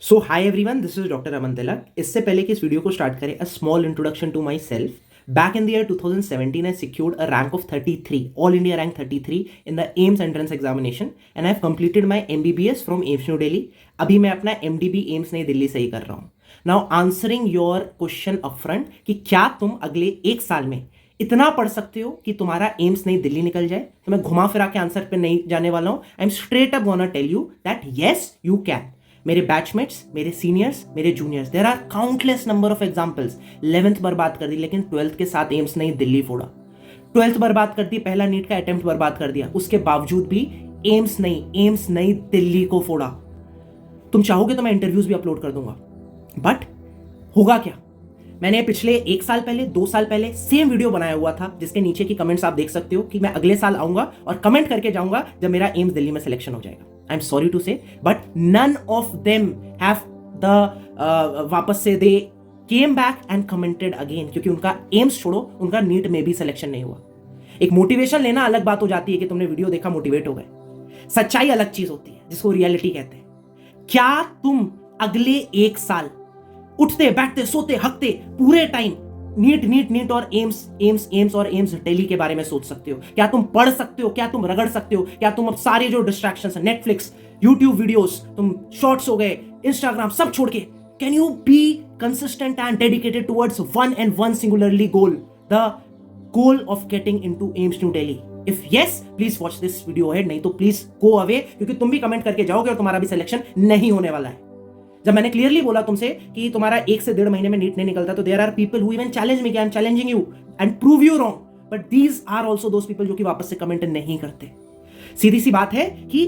So hi everyone, this is doctor Aman Tilak. इससे पहले कि इस वीडियो को स्टार्ट करें, a small introduction to myself. Back in the year 2017, I secured a rank of 33, All India rank 33 in the AIMS entrance examination, and I have completed my MBBS from AIMS New Delhi. अभी मैं अपना MDB AIMS नई दिल्ली से ही कर रहा हूँ। Now answering your question upfront कि क्या तुम अगले एक साल में इतना पढ़ सकते हो कि तुम्हारा एम्स नई दिल्ली निकल जाए, तो मैं घुमा फिरा के आंसर पे नहीं जाने वाला हूं। I am straight up gonna tell you that yes you can. मेरे बैचमेट्स, मेरे सीनियर्स, मेरे juniors, there are countless number of examples. 11th बर्बाद कर दी, लेकिन 12th के साथ एम्स नई दिल्ली फोड़ा। 12th बर्बाद कर दी, पहला नीट का अटेम्प्ट बर्बाद कर दिया, उसके बावजूद भी एम्स नई दिल्ली को फोड़ा। तुम चाहोगे तो मैं इंटरव्यूज भी अपलोड कर दूंगा, बट होगा क्या? मैंने पिछले एक साल पहले, 2 साल पहले सेम वीडियो बनाया हुआ था, जिसके नीचे की कमेंट्स आप देख सकते हो कि मैं अगले साल आऊंगा और कमेंट करके जाऊंगा जब मेरा एम्स दिल्ली में सिलेक्शन हो जाएगा। I am sorry to say, but none of them have the वापस से they came back and commented again, क्योंकि उनका एम्स छोड़ो, उनका नीट में भी सिलेक्शन नहीं हुआ। एक मोटिवेशन लेना अलग बात हो जाती है कि तुमने वीडियो देखा, मोटिवेट हो गए। सच्चाई अलग चीज होती है, जिसको रियलिटी कहते हैं। क्या तुम अगले एक साल उठते बैठते सोते हकते पूरे टाइम नीट और एम्स और एम्स दिल्ली के बारे में सोच सकते हो? क्या तुम पढ़ सकते हो? क्या तुम रगड़ सकते हो? क्या तुम अब सारे जो डिस्ट्रैक्शंस है, नेटफ्लिक्स, यूट्यूब वीडियोस, तुम शॉर्ट्स हो गए, इंस्टाग्राम, सब छोड़ के can you be consistent and dedicated towards one singularly goal, the goal of getting into AIIMS New Delhi? If yes, please watch this video ahead, नहीं तो प्लीज गो अवे, क्योंकि तुम भी कमेंट करके जाओगे और तुम्हारा भी सिलेक्शन नहीं होने वाला है। जब मैंने क्लियरली बोला तुमसे कि तुम्हारा 1 से 1.5 महीने में नीट नहीं निकलता, तो there are people who even challenge me, I am challenging you and prove you wrong, but these are also those people जो कि वापस से कमेंट नहीं करते। सीधी सी बात है कि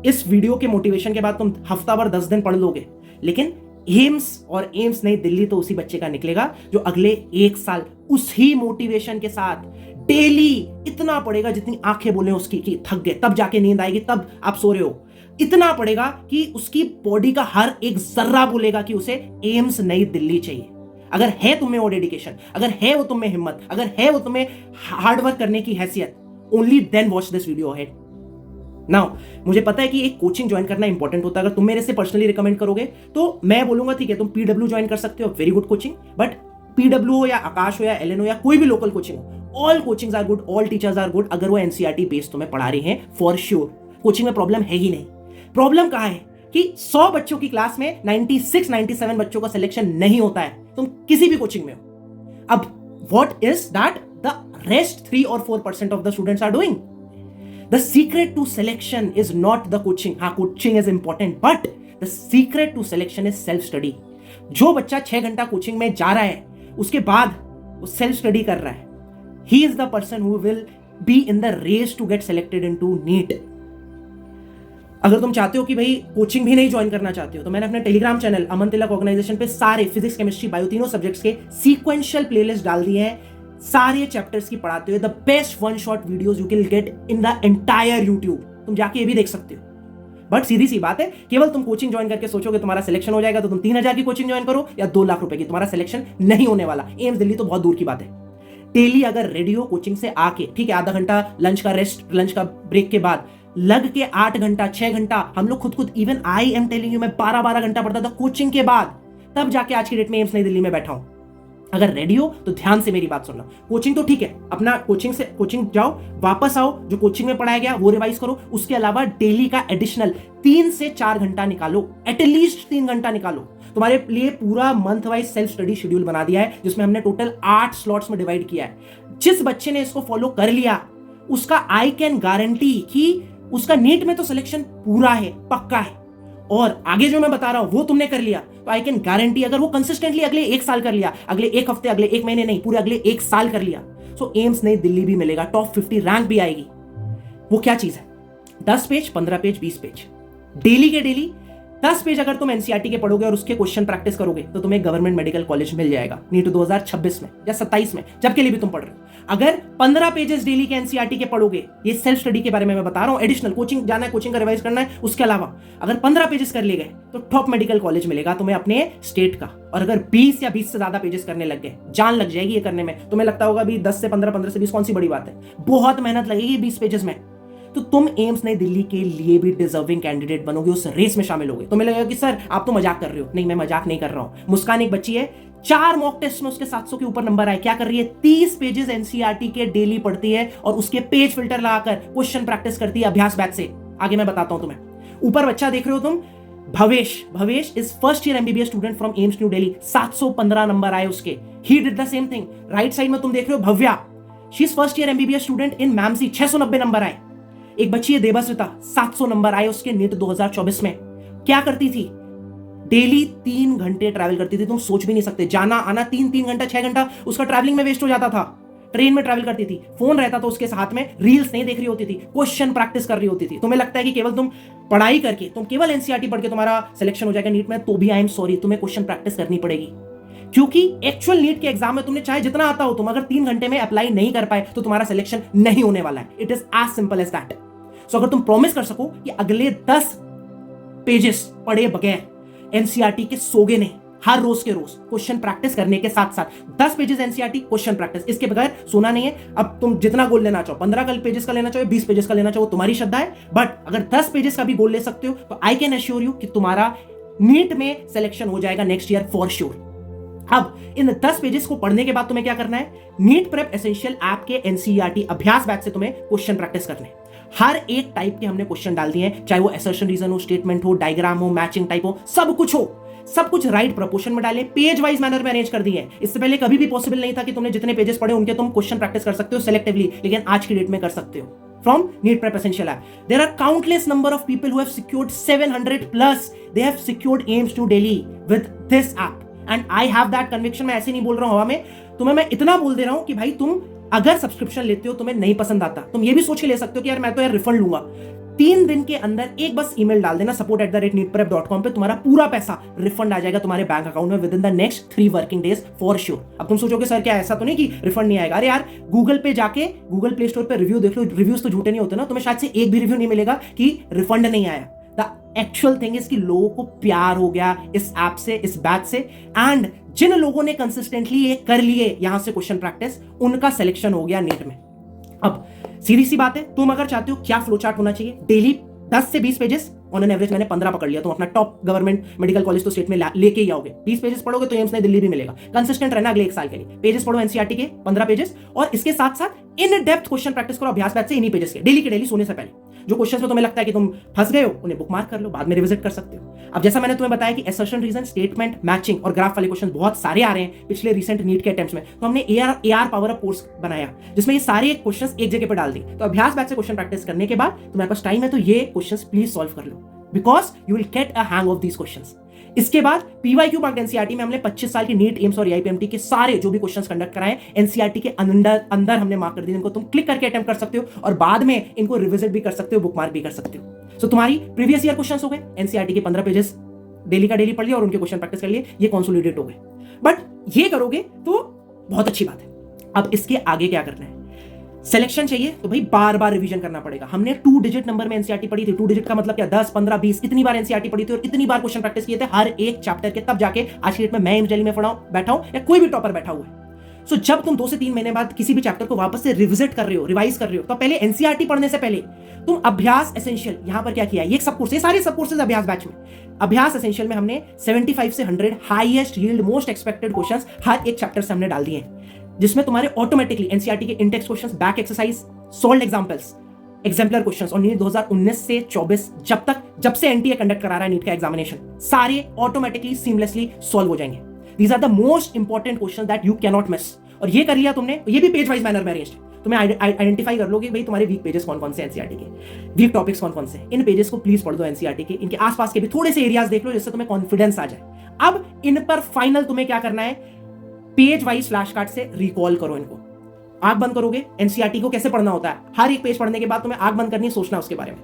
इस वीडियो के मोटिवेशन के बाद तुम हफ्ता भर 10 दिन पढ़ लोगे, लेकिन एम्स नई दिल्ली तो उसी बच्चे का निकलेगा जो अगले एक साल उसी मोटिवेशन के साथ डेली इतना पढ़ेगा जितनी आंखें बोले उसकी कि थक गए, तब जाके नींद आएगी, तब आप सो रहे हो। इतना पढ़ेगा कि उसकी बॉडी का हर एक जर्रा बोलेगा कि उसे एम्स नई दिल्ली चाहिए। अगर है तुम्हें वो डेडिकेशन, अगर है वो तुम्हें हिम्मत, अगर है वो तुम्हें हार्डवर्क करने की हैसियत, only then watch this video ahead. Now मुझे पता है कि एक कोचिंग ज्वाइन करना इंपॉर्टेंट होता है। अगर तुम मेरे से पर्सनली रिकमेंड करोगे तो मैं बोलूंगा ठीक है, तुम पीडब्ल्यू ज्वाइन कर सकते हो, very good coaching. But PW हो या आकाश हो या एलएन हो या कोई भी लोकल कोचिंग हो, all coachings are good, all teachers are good, अगर वो एनसीईआरटी बेस्ड तुम्हें पढ़ा रहे हैं फॉर श्योर। कोचिंग में प्रॉब्लम है ही नहीं। प्रॉब्लम कहां है कि 100 बच्चों की क्लास में 96-97 बच्चों का सिलेक्शन नहीं होता है, तुम किसी भी कोचिंग में हो। अब what is that the rest 3 और 4% of the students are doing? The secret to selection is not the coaching. हाँ, coaching is important, but the secret to selection is self study. जो बच्चा 6 घंटा कोचिंग में जा रहा है, उसके बाद वो सेल्फ स्टडी कर रहा है, he is the person who will be in the race to get selected into NEET. अगर तुम चाहते हो कि भाई कोचिंग भी नहीं ज्वाइन करना चाहते हो, तो मैंने अपने टेलीग्राम चैनल अमन तिलक ऑर्गेनाइजेशन पे सारे फिजिक्स, केमिस्ट्री, बायो, तीनों सब्जेक्ट्स के सीक्वेंशियल प्लेलिस्ट डाल दिए हैं, सारे चैप्टर्स की पढ़ाते हुए the best 1 shot videos you can get in the entire YouTube. तुम जाके ये भी देख सकते हो। बट सीधी सी बात है, केवल तुम कोचिंग ज्वाइन करके सोचोगे तुम्हारा सिलेक्शन हो जाएगा, तो तुम 3000 की कोचिंग ज्वाइन करो या 2 लाख रुपए की, तुम्हारा सिलेक्शन नहीं होने वाला। एम्स दिल्ली तो बहुत दूर की बात है। डेली अगर रेडी हो कोचिंग से आके, ठीक है, आधा घंटा लंच का रेस्ट, लंच का ब्रेक के बाद लग के 8 घंटा 6 घंटा, हम लोग खुद even I am telling you, मैं 12-12 घंटा पढ़ता था कोचिंग के बाद, तब जाके आज की डेट में एम्स नई दिल्ली में बैठा हूं। अगर रेडी हो तो ध्यान से मेरी बात सुनना। कोचिंग तो ठीक है, अपना कोचिंग जाओ, वापस आओ, जो कोचिंग में पढ़ाया गया वो रिवाइज करो, उसके अलावा डेली का एडिशनल 3 से 4 घंटा निकालो, एटलीस्ट 3 घंटा निकालो। तुम्हारे लिए पूरा month wise self study schedule बना दिया है, जिसमें हमने टोटल 8 स्लॉट्स में डिवाइड किया है। जिस बच्चे ने इसको फॉलो कर लिया, उसका आई कैन गारंटी कि उसका नीट में तो सिलेक्शन पूरा है, पक्का है। और आगे जो मैं बता रहा हूं वो तुमने कर लिया, तो आई कैन गारंटी अगर वो कंसिस्टेंटली अगले 1 साल कर लिया, अगले 1 हफ्ते, अगले 1 महीने नहीं, पूरे अगले 1 साल कर लिया, सो एम्स नई दिल्ली भी मिलेगा, टॉप 50 रैंक भी आएगी। वो क्या चीज है? 10 पेज, 15 पेज, 20 पेज, डेली के डेली 10 पेज अगर तुम एनसीईआरटी के पढ़ोगे और उसके क्वेश्चन प्रैक्टिस करोगे, तो तुम्हें गवर्नमेंट मेडिकल कॉलेज मिल जाएगा नीट 2026 में या 27 में, जब के लिए भी तुम पढ़ रहे हो। अगर 15 पेजेस डेली के एनसीईआरटी के पढ़ोगे, ये सेल्फ स्टडी के बारे में मैं बता रहा हूं, एडिशनल कोचिंग जाना है, कोचिंग का रिवाइज करना है, उसके अलावा अगर 15 पेजेस कर लिए गए, तो टॉप मेडिकल कॉलेज मिलेगा तुम्हें अपने स्टेट का। और अगर 20 या 20 से ज्यादा पेजेस करने लग गए, जान लग जाएगी ये करने में। तुम्हें लगता होगा भी 10 से 15, 15 से 20 कौन सी बड़ी बात है? बहुत मेहनत लगेगी 20 पेजेस में। तो तुम एम्स नई दिल्ली के लिए भी डिजर्विंग कैंडिडेट बनोगे, उस रेस में शामिल होगे। तुम्हें लगेगा कि सर आप तो मजाक कर रहे हो। नहीं, मैं मजाक नहीं कर रहा हूं। मुस्कान एक बच्ची है, 4 मॉक टेस्ट में उसके 700 के ऊपर नंबर आए। क्या कर रही है? 30 पेजेस एनसीईआरटी के डेली पढ़ती है और उसके पेज फिल्टर लगाकर क्वेश्चन प्रैक्टिस करती है अभ्यास बैच से। आगे मैं बताता हूं तुम्हें। ऊपर बच्चा देख रहे हो तुम, Bhavesh is first year MBBS student from AIIMS New Delhi. 715 number आए उसके। He did the same thing. Right side में तुम देख रहे हो Bhavya, she is first year MBBS student in MAMC. 690 number आए। एक बच्ची है देवस्विता, 700 नंबर आए उसके नीट 2024 में। क्या करती थी? डेली 3 घंटे ट्रैवल करती थी। तुम सोच भी नहीं सकते, जाना आना 3 घंटा 6 घंटा उसका ट्रैवलिंग में वेस्ट हो जाता था। ट्रेन में ट्रैवल करती थी, फोन रहता था उसके साथ में, रील्स नहीं देख रही होती थी, क्वेश्चन प्रैक्टिस कर रही होती थी। तुम्हें लगता है कि केवल तुम पढ़ाई करके, तुम केवल एनसीईआरटी पढ़ के तुम्हारा सिलेक्शन हो जाएगा नीट में? तो भी आई एम सॉरी, तुम्हें क्वेश्चन प्रैक्टिस करनी पड़ेगी। क्योंकि एक्चुअल नीट के एग्जाम में तुमने चाहे जितना आता हो, तुम अगर 3 घंटे में अप्लाई नहीं कर पाए तो तुम्हारा सिलेक्शन नहीं होने वाला है। It is as simple as that. So अगर तुम प्रॉमिस कर सको कि अगले 10 पेजेस पढ़े बगैर एनसीईआरटी के सोगे नहीं, हर रोज के रोज क्वेश्चन प्रैक्टिस करने के साथ साथ 10 पेजेस एनसीईआरटी क्वेश्चन प्रैक्टिस, इसके बगैर सोना नहीं है। अब तुम जितना गोल लेना चाहो, 15 पेजेस का लेना चाहो, 20 पेजेस का लेना चाहो, तुम्हारी श्रद्धा है। बट अगर 10 पेजेस का भी गोल ले सकते हो तो आई कैन एश्योर यू कि तुम्हारा नीट में सिलेक्शन हो जाएगा नेक्स्ट ईयर फॉर श्योर। अब इन 10 पेजेस को पढ़ने के बाद तुम्हें क्या करना है? नीट प्रेप एसेंशियल ऐप के एनसीईआरटी अभ्यास बैच से तुम्हें क्वेश्चन प्रैक्टिस करने। हर एक टाइप के हमने क्वेश्चन डाल दिए हैं, चाहे वो असर्शन रीजन हो, स्टेटमेंट हो, डायग्राम हो, मैचिंग टाइप हो, सब कुछ राइट प्रपोर्शन में डाले, पेज वाइज मैनर में अरेंज कर दिए हैं। इससे पहले कभी भी पॉसिबल नहीं था कि तुमने जितने पेजेस पढ़े उनके तुम क्वेश्चन प्रैक्टिस कर सकते हो सेलेक्टिवली, लेकिन आज की डेट में कर सकते हो from NEET Prep Essential app. There are countless number of people who have secured 700 plus. They have secured AIMS to Delhi with this app. And I have that conviction. मैं ऐसे नहीं बोल रहा हूँ हवा में, तुम्हें मैं इतना बोल दे रहा हूँ कि भाई तुम अगर सब्सक्रिप्शन लेते हो, तुम्हें नहीं पसंद आता, तुम ये भी सोच के ले सकते हो कि यार मैं तो यार रिफंड लूंगा। 3 दिन के अंदर एक बस ईमेल डाल देना support@neetprep.com पे, तुम्हारा पूरा पैसा रिफंड आ जाएगा तुम्हारे बैंक अकाउंट में with in the next 3 working days for sure. अब तुम सोचोगे सर क्या ऐसा तो नहीं कि रिफंड नहीं आएगा? अरे यार गूगल पे जाके गूगल प्ले स्टोर पे रिव्यू देख लो, रिव्यूज तो झूठे नहीं होते ना। तुम्हें शायद से एक भी रिव्यू नहीं मिलेगा कि रिफंड नहीं आया। द एक्चुअल थिंग इज कि लोगों को प्यार हो गया इस ऐप से, इस बैच से, एंड जिन लोगों ने कंसिस्टेंटली ये कर लिए यहां से क्वेश्चन प्रैक्टिस, उनका सिलेक्शन हो गया नीट में। अब सीधी सी बात है, तुम अगर चाहते हो क्या फ्लो चार्ट होना चाहिए, डेली 10 से 20 पेजेस, ऑन एन एवरेज मैंने 15 पकड़ लिया, तुम अपना टॉप गवर्नमेंट मेडिकल कॉलेज तो स्टेट में लेके ही आओगे। 20 पेजेस पढ़ोगे तो एम्स नई दिल्ली भी मिलेगा। कंसिस्टेंट रहना अगले 1 साल के लिए। पेजेस पढ़ो एनसीईआरटी के 15 पेजेस, और इसके साथ साथ इन डेप्थ क्वेश्चन प्रैक्टिस करो अभ्यास बैच से इन्हीं पेजेस के डेली सोने से पहले। जो क्वेश्चंस में तुम्हें लगता है कि तुम फंस गए हो, उन्हें बुक मार्क कर लो, बाद में रिविजिट कर सकते हो। अब जैसा मैंने तुम्हें बताया कि असर्शन रीजन, स्टेटमेंट, मैचिंग और ग्राफ वाले क्वेश्चन बहुत सारे आ रहे हैं पिछले रिसेंट नीट के अटेम्प्ट्स में, तो हमने एआर पावर अप कोर्स बनाया जिसमें ये सारे क्वेश्चंस एक जगह पे डाल दी। तो अभ्यास बैच से क्वेश्चन प्रैक्टिस करने के बाद तुम्हारे पास टाइम है तो ये क्वेश्चंस प्लीज सॉल्व कर लो, because you will get a hang of these questions. इसके बाद पीवाईक्यू मार्क्ड एनसीईआरटी में हमने 25 साल की नीट, एम्स और एआईपीएमटी के सारे जो भी क्वेश्चंस कंडक्ट कराए एनसीईआरटी के अंदर हमने मार्क कर दिए। इनको तुम क्लिक करके अटेम्प्ट कर सकते हो और बाद में इनको रिविजिट भी कर सकते हो, बुक मार्क भी कर सकते हो। सो तुम्हारी प्रीवियस ईयर क्वेश्चंस हो गए, एनसीईआरटी के 15 पेजेस डेली का डेली पढ़ लिया और उनके क्वेश्चन प्रैक्टिस कर लिए, ये कंसोलिडेट हो गए। बट ये करोगे तो बहुत अच्छी बात है। अब इसके आगे क्या करना है? सिलेक्शन चाहिए तो भाई बार बार रिवीजन करना पड़ेगा। हमने 2 डिजिट नंबर में एनसीईआरटी पढ़ी थी। 2 डिजिट का मतलब क्या? 10, 15, 20, इतनी बार एनसीईआरटी पढ़ी थी और इतनी बार क्वेश्चन प्रैक्टिस किए थे हर एक चैप्टर के, तब जाके आज की डेट में मैं एम्स दिल्ली में बैठा हूं या कोई भी टॉपर बैठा हुआ है। सो जब तुम 2 से 3 महीने बाद किसी भी चैप्टर को वापस से रिविजिट कर रहे हो, रिवाइज कर रहे हो, तो पहले एनसीईआरटी पढ़ने से पहले तुम अभ्यास एसेंशियल, यहां पर क्या किया, ये सब कोर्स, ये सारे सब कोर्सेज अभ्यास बैच में, अभ्यास एसेंशियल में हमने 75 से 100 highest yield most expected questions हर एक चैप्टर से हमने डाल दिए हैं, जिसमें तुम्हारे ऑटोमेटिकली एनसीईआरटी के intext questions, back exercise, solved examples, exemplar questions और नीट 2019 से 24 जब से एनटीए कंडक्ट करा रहा है नीट का एग्जामिनेशन, सारे ऑटोमेटिकली सीमलेसली सॉल्व हो जाएंगे। These are the most important questions that you can not miss. और ये कर लिया तुमने, ये भी पेज वाइज मैनर में अरेंज्ड, तुम्हें आइडेंटिफाई कर लोगे भाई तुम्हारे वीक पेजेस कौन कौन से एनसीईआरटी के, वीक टॉपिक्स कौन कौन से। इन पेजेस को प्लीज पढ़ दो एनसीईआरटी के, इनके आसपास के भी थोड़े से एरियाज देख लो जिससे तुम्हें कॉन्फिडेंस आ जाए। अब इन पर फाइनल तुम्हें क्या करना है, पेज वाइज फ्लैश कार्ड से रिकॉल करो इनको। आंख बंद करोगे, एनसीईआरटी को कैसे पढ़ना होता है, हर एक पेज पढ़ने के बाद तुम्हें आंख बंद करनी है, सोचना उसके बारे में।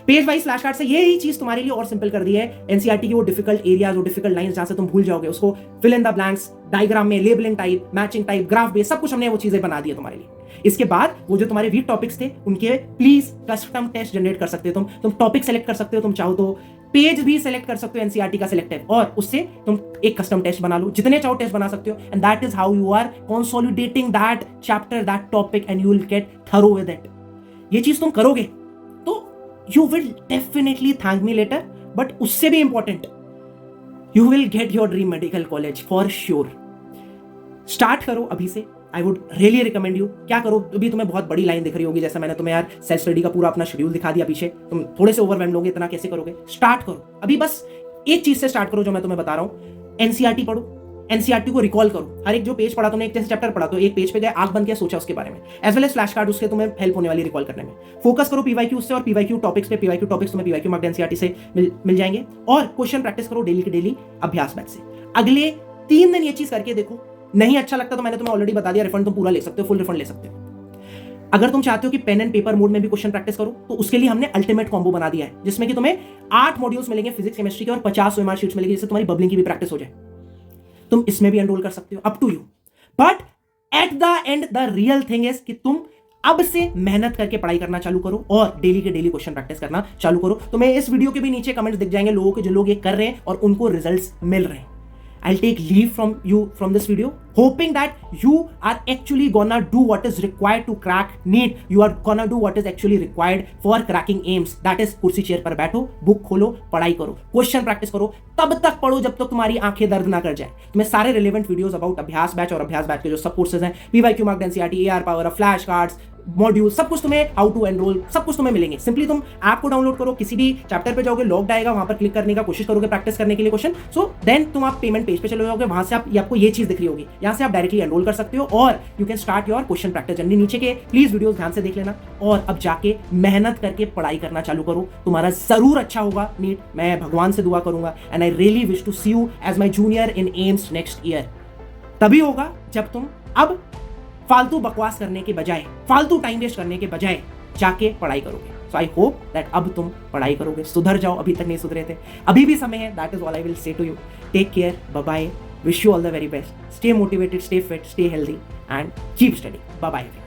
पेज वाइज फ्लैश कार्ड से यही चीज तुम्हारे लिए और सिंपल कर दी है। एनसीईआरटी की वो डिफिकल्ट एरियाज, वो डिफिकल्ट लाइंस जहां से तुम भूल जाओगे, उसको fill in the blanks, diagram में, labelling type, matching type, graph base, सब कुछ हमने वो चीजें बना दी है तुम्हारे लिए। इसके बाद वो जो तुम्हारे वीक टॉपिक्स थे उनके प्लीज कस्टम टेस्ट जनरेट कर सकते हो तुम टॉपिक सेलेक्ट कर सकते हो, तुम चाहो तो पेज भी सेलेक्ट कर सकते हो एनसीईआरटी का सिलेक्टेड, और उससे तुम एक कस्टम टेस्ट बना लो, जितने चाहो टेस्ट बना सकते हो। And that is how you are consolidating that chapter, that topic, and you will get thorough with it. ये चीज तुम करोगे you will definitely thank me later, but उससे भी important, you will get your dream medical college for sure. Start करो अभी से, I would really recommend you. क्या करो, अभी तुम्हें बहुत बड़ी लाइन दिख रही होगी, जैसे मैंने तुम्हें यार सेल्फ स्टडी का पूरा अपना शेड्यूल दिखा दिया पीछे, तुम थोड़े से ओवरवेल्म लोगे, इतना कैसे करोगे? स्टार्ट करो अभी, बस एक चीज से स्टार्ट करो जो मैं तुम्हें बता रहा हूं, एनसीईआरटी पढ़ो, एनसीईआरटी को रिकॉल करो। हर एक जो पेज पढ़ा तुमने, एक जैसे चैप्टर पढ़ा तो एक पेज पे गए, आंख बंद किया, सोचा उसके बारे में, as well as flash card उसके तुम्हें हेल्प होने वाली रिकॉल करने में। फोकस करो पीवाईक्यू से और पीवाईक्यू टॉपिक्स पे, पीवाईक्यू टॉपिक्स तुम्हें पीवाईक्यू मार्क्ड एनसीईआरटी से मिल जाएंगे, और क्वेश्चन प्रैक्टिस करो डेली के डेली अभ्यास बैच से। अगले 3 दिन ये चीज करके देखो, नहीं अच्छा लगता तो मैंने तुम्हें ऑलरेडी बता दिया, रिफंड तुम पूरा ले सकते हो, फुल रिफंड ले सकते हो। अगर तुम चाहते हो कि पेन एंड पेपर मोड में भी क्वेश्चन प्रैक्टिस करो, तो उसके लिए हमने अल्टीमेट कॉम्बो बना दिया है, जिसमें कि तुम्हें 8 मॉड्यूल्स मिलेंगे फिजिक्स केमिस्ट्री के और 50 ओएमआर शीट्स मिलेगी, जिससे तुम्हारी बबलिंग की भी प्रैक्टिस हो जाए। तुम इसमें भी एनरोल कर सकते हो, up to you. But at the end the real thing is कि तुम अब से मेहनत करके पढ़ाई करना चालू करो और डेली के डेली क्वेश्चन प्रैक्टिस करना चालू करो। तुम्हें इस वीडियो के भी नीचे कमेंट्स दिख जाएंगे लोगों के, जो लोग ये कर रहे हैं और उनको रिजल्ट्स मिल रहे हैं। I'll take leave from you from this video, hoping that you are actually gonna do what is required to crack NEET. You are gonna do what is actually required for cracking AIIMS. That is कुर्सी chair पर बैठो, book खोलो, पढ़ाई करो, question practice करो, तब तक पढ़ो जब तक तुम्हारी आंखें दर्द ना कर जाए। तुम्हें सारे रिलेवेंट वीडियोस अबाउट अभ्यास बैच और अभ्यास बैच के जो सब कोर्सेज हैं, PYQ marked NCERT, AR power, flash cards, module, सब कुछ तुम्हें, हाउ टू एनरोल, सब कुछ तुम्हें मिलेंगे। सिंपली तुम ऐप को डाउनलोड करो, किसी भी चैप्टर पे जाओगे, लॉग्ड आएगा, वहां पर क्लिक करने का कोशिश करोगे प्रैक्टिस करने के लिए क्वेश्चन, सो देन तुम आप पेमेंट पेज पे चले जाओगे, वहां से आपको ये चीज दिख रही होगी, यहां से आप डायरेक्टली एनरोल कर सकते हो और you can start your question practice journey. नीचे के प्लीज वीडियोस ध्यान से देख लेना और अब जाके मेहनत करके पढ़ाई करना चालू करो, तुम्हारा जरूर अच्छा होगा नीट। मैं भगवान से दुआ करूंगा and I really wish to see you as my junior in AIIMS next year. तभी होगा जब तुम अब फालतू बकवास करने के बजाय, फालतू टाइम वेस्ट करने के बजाय जाके पढ़ाई करोगे। सो आई होप दैट अब तुम पढ़ाई करोगे, सुधर जाओ, अभी तक नहीं सुधरे थे, अभी भी समय है। That is all I will say to you. Take care, bye bye, wish you all the very best, stay motivated, stay fit, stay healthy and keep study. Bye bye.